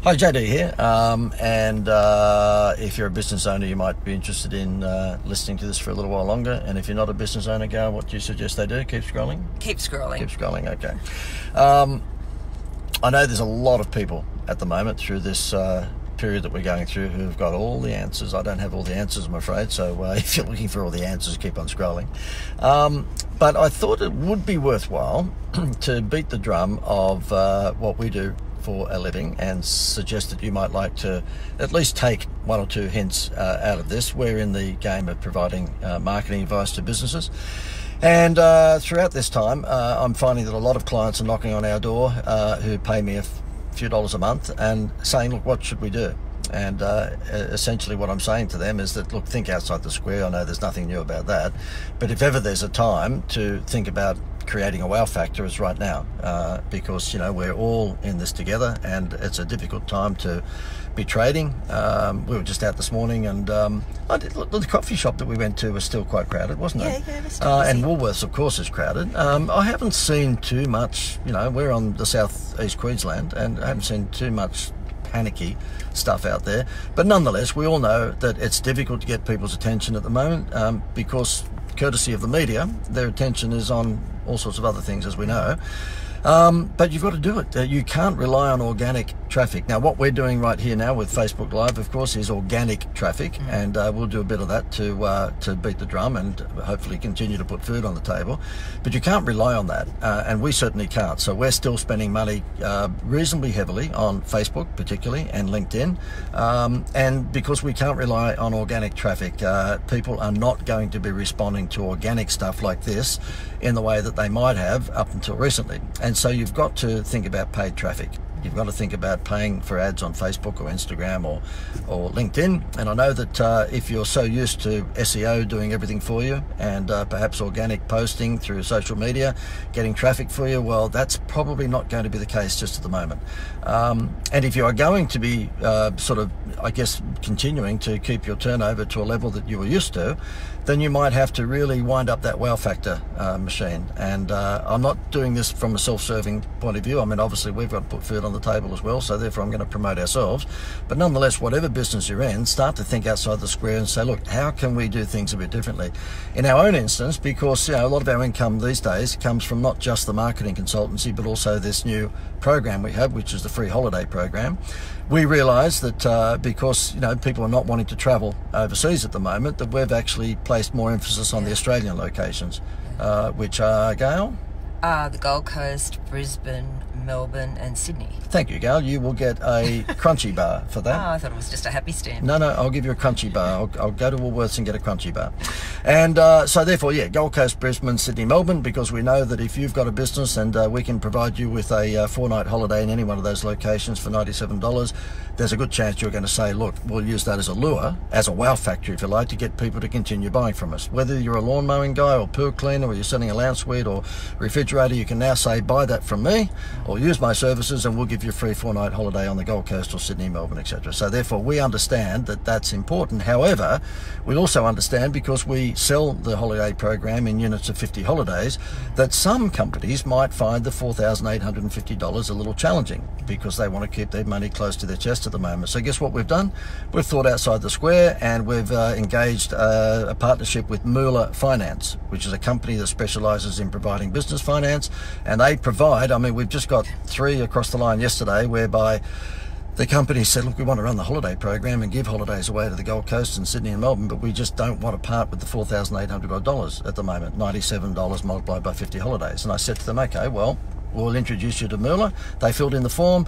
Hi, JD here, and if you're a business owner, you might be interested in listening to this for a little while longer. And if you're not a business owner, Gail, what do you suggest they do? Keep scrolling? Keep scrolling. Keep scrolling, okay. I know there's a lot of people at the moment through this period that we're going through who've got all the answers. I don't have all the answers, I'm afraid, so if you're looking for all the answers, keep on scrolling. But I thought it would be worthwhile to beat the drum of what we do for a living and suggest that you might like to at least take one or two hints out of this. We're in the game of providing marketing advice to businesses, and throughout this time I'm finding that a lot of clients are knocking on our door who pay me a few dollars a month and saying, look, what should we do? And essentially what I'm saying to them is that, look, think outside the square. I know there's nothing new about that, but if ever there's a time to think about creating a wow factor, it's right now, because we're all in this together, and it's a difficult time to be trading. We were just out this morning, and the coffee shop that we went to was still quite crowded, wasn't it? Yeah, it was still busy. And Woolworths, of course, is crowded. I haven't seen too much. We're on the southeast Queensland, and I haven't seen too much panicky stuff out there, but nonetheless we all know that it's difficult to get people's attention at the moment, because courtesy of the media, their attention is on all sorts of other things, as we know. But you've got to do it. You can't rely on organic traffic. Now, what we're doing right here now with Facebook Live, of course, is organic traffic, and we'll do a bit of that to beat the drum and hopefully continue to put food on the table. But you can't rely on that, and we certainly can't. So we're still spending money reasonably heavily on Facebook, particularly, and LinkedIn. And because we can't rely on organic traffic, people are not going to be responding to organic stuff like this in the way that they might have up until recently. And so you've got to think about paid traffic. You've got to think about paying for ads on Facebook or Instagram or LinkedIn. And I know that if you're so used to SEO doing everything for you, and perhaps organic posting through social media getting traffic for you, well, that's probably not going to be the case just at the moment. And if you are going to be continuing to keep your turnover to a level that you were used to, then you might have to really wind up that wow factor machine. And I'm not doing this from a self-serving point of view. I mean, obviously we've got to put food on the table as well, so therefore I'm going to promote ourselves. But nonetheless, whatever business you're in, start to think outside the square and say, look, how can we do things a bit differently? In our own instance, because a lot of our income these days comes from not just the marketing consultancy, but also this new program we have, which is the free holiday program. We realise that because people are not wanting to travel overseas at the moment, that we've actually placed more emphasis on the Australian locations, which are, Gail? The Gold Coast, Brisbane, Melbourne and Sydney. Thank you, Gail. You will get a crunchy bar for that. Oh, I thought it was just a happy stand. No, I'll give you a crunchy bar. I'll go to Woolworths and get a crunchy bar. And so therefore, Gold Coast, Brisbane, Sydney, Melbourne, because we know that if you've got a business and we can provide you with a 4-night holiday in any one of those locations for $97, there's a good chance you're going to say, look, we'll use that as a lure, as a wow factor, if you like, to get people to continue buying from us. Whether you're a lawn mowing guy or pool cleaner, or you're selling a lounge suite or refrigerator, you can now say, buy that from me or use my services and we'll give you a free 4-night holiday on the Gold Coast or Sydney, Melbourne, etc. So therefore we understand that that's important. However, we also understand, because we sell the holiday program in units of 50 holidays, that some companies might find the $4,850 a little challenging because they want to keep their money close to their chest at the moment. So guess what we've done? We've thought outside the square, and we've engaged a partnership with Moolah Finance, which is a company that specialises in providing business finance. And they provide, we've just got 3 across the line yesterday, whereby the company said, look, we want to run the holiday program and give holidays away to the Gold Coast and Sydney and Melbourne, but we just don't want to part with the $4,800 at the moment, $97 multiplied by 50 holidays. And I said to them, okay, well, we'll introduce you to Moolah. They filled in the form.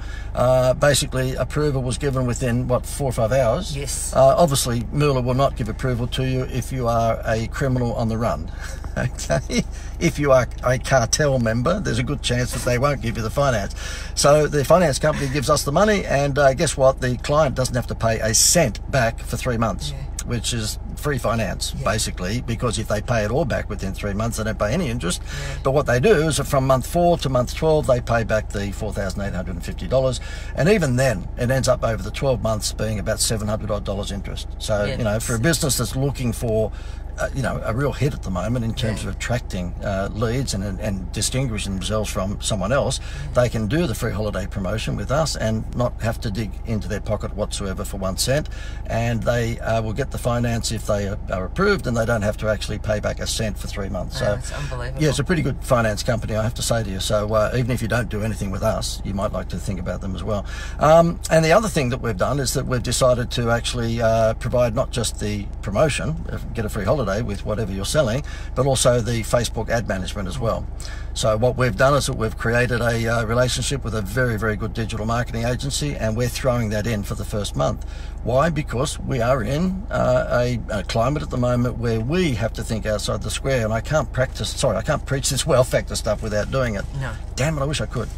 Basically, approval was given within, 4 or 5 hours? Yes. Obviously, Moolah will not give approval to you if you are a criminal on the run. Okay, if you are a cartel member, there's a good chance that they won't give you the finance. So the finance company gives us the money, and guess what? The client doesn't have to pay a cent back for 3 months, which is free finance, basically, because if they pay it all back within 3 months, they don't pay any interest. But what they do is that from month 4 to month 12, they pay back the $4,850, and even then, it ends up over the 12 months being about $700 odd interest. So, for a business that's looking for a real hit at the moment in terms of attracting leads and distinguishing themselves from someone else. They can do the free holiday promotion with us and not have to dig into their pocket whatsoever for 1 cent, and they will get the finance if they are approved, and they don't have to actually pay back a cent for 3 months. So it's unbelievable. yeah, it's a pretty good finance company, I have to say to you. So even if you don't do anything with us, you might like to think about them as well. And the other thing that we've done is that we've decided to actually provide not just the promotion, get a free holiday with whatever you're selling, but also the Facebook ad management as well. So what we've done is that we've created a relationship with a very, very good digital marketing agency, and we're throwing that in for the first month. Why? Because we are in a climate at the moment where we have to think outside the square, and I can't preach this wow factor stuff without doing it. No. Damn it, I wish I could.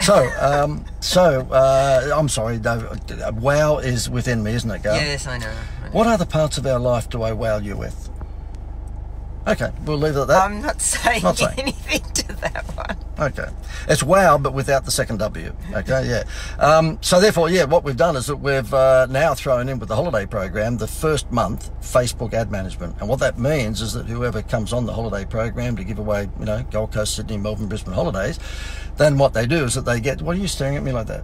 So, I'm sorry, no, wow is within me, isn't it, Gail? Yes, I know. What other parts of our life do I wow you with? Okay, we'll leave it at that. I'm not saying anything to that one. Okay. It's wow, but without the second W. Okay, yeah. So therefore, yeah, what we've done is that we've now thrown in with the holiday program the first month Facebook ad management. And what that means is that whoever comes on the holiday program to give away, Gold Coast, Sydney, Melbourne, Brisbane holidays, then what they do is that they get... What are you staring at me like that?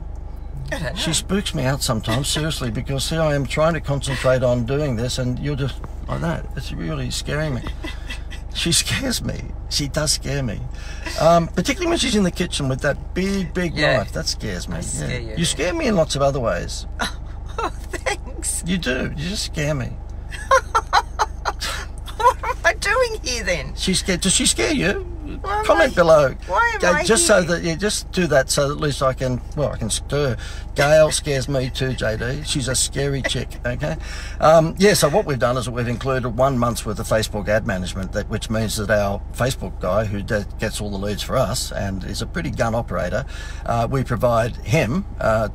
I don't know. She spooks me out sometimes, seriously, because here I am trying to concentrate on doing this and you're just like that. It's really scaring me. She scares me. She does scare me. Particularly when she's in the kitchen with that big knife. That scares me. I scare you. You scare me in lots of other ways. Oh, thanks. You do. You just scare me. What am I doing here then? Does she scare you? Why Comment below. Why am I just here? so that just do that so that at least I can stir. Gail scares me too, JD. She's a scary chick. Okay. Yeah. So what we've done is that we've included 1 month's worth of Facebook ad management, which means that our Facebook guy who gets all the leads for us and is a pretty gun operator, we provide him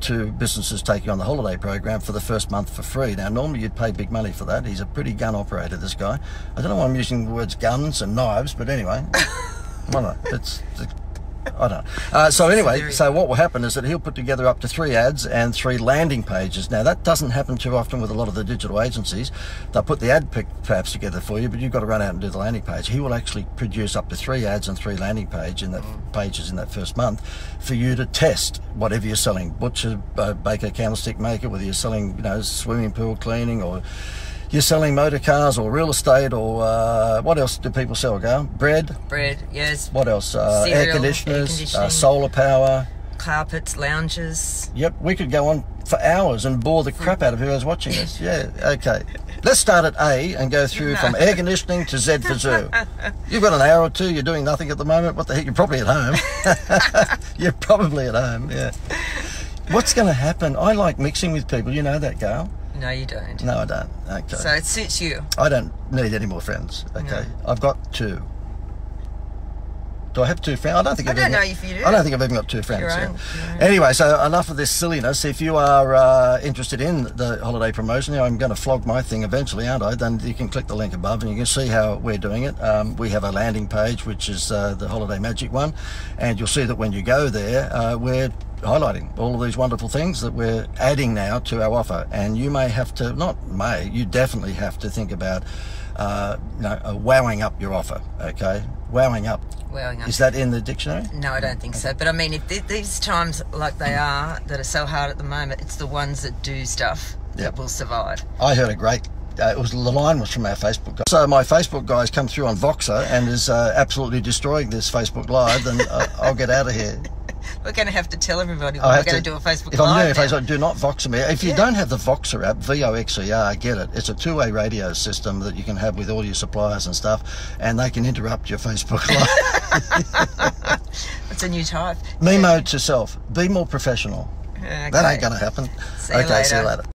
to businesses taking on the holiday program for the first month for free. Now normally you'd pay big money for that. He's a pretty gun operator, this guy. I don't know why I'm using the words guns and knives, but anyway. I don't know. So anyway, so what will happen is that he'll put together up to 3 ads and 3 landing pages. Now that doesn't happen too often with a lot of the digital agencies. They'll put the ad perhaps together for you, but you've got to run out and do the landing page. He will actually produce up to 3 ads and 3 landing pages in that first month for you to test whatever you're selling. Butcher, baker, candlestick maker, whether you're selling, swimming pool cleaning, or you're selling motor cars or real estate, or what else do people sell, Gail? Bread, yes. What else? Cereal, air conditioners, solar power. Carpets, lounges. Yep, we could go on for hours and bore the crap out of whoever's watching us. Yeah, okay. Let's start at A and go through from air conditioning to Z for zoo. You've got an hour or two, you're doing nothing at the moment. What the heck? You're probably at home. You're probably at home, yeah. What's going to happen? I like mixing with people. You know that, Gail. No, you don't. No, I don't. Okay. So it suits you. I don't need any more friends. Okay. No. I've got 2. Do I have 2 friends? I don't think know if you do. I don't think I've even got 2 friends. Your own. Anyway, so enough of this silliness. If you are interested in the holiday promotion, I'm going to flog my thing eventually, aren't I? Then you can click the link above and you can see how we're doing it. We have a landing page, which is the Holiday Magic one, and you'll see that when you go there, we're highlighting all of these wonderful things that we're adding now to our offer. And you may have to, you definitely have to think about wowing up your offer. Okay, wowing up. Is that in the dictionary? No, I don't think so. But I mean, if these times like they are, that are so hard at the moment, it's the ones that do stuff that will survive. I heard a great, the line was from our Facebook guy. So my Facebook guy's come through on Voxer and is absolutely destroying this Facebook Live, then I'll get out of here. We're going to have to tell everybody we're going to do a Facebook Live. If I'm doing a Facebook, do not Voxer me. If you don't have the Voxer app, Voxer, get it. It's a 2-way radio system that you can have with all your suppliers and stuff, and they can interrupt your Facebook Live. It's a new type. Memo to self. Be more professional. Okay. That ain't going to happen. See you later. See you later.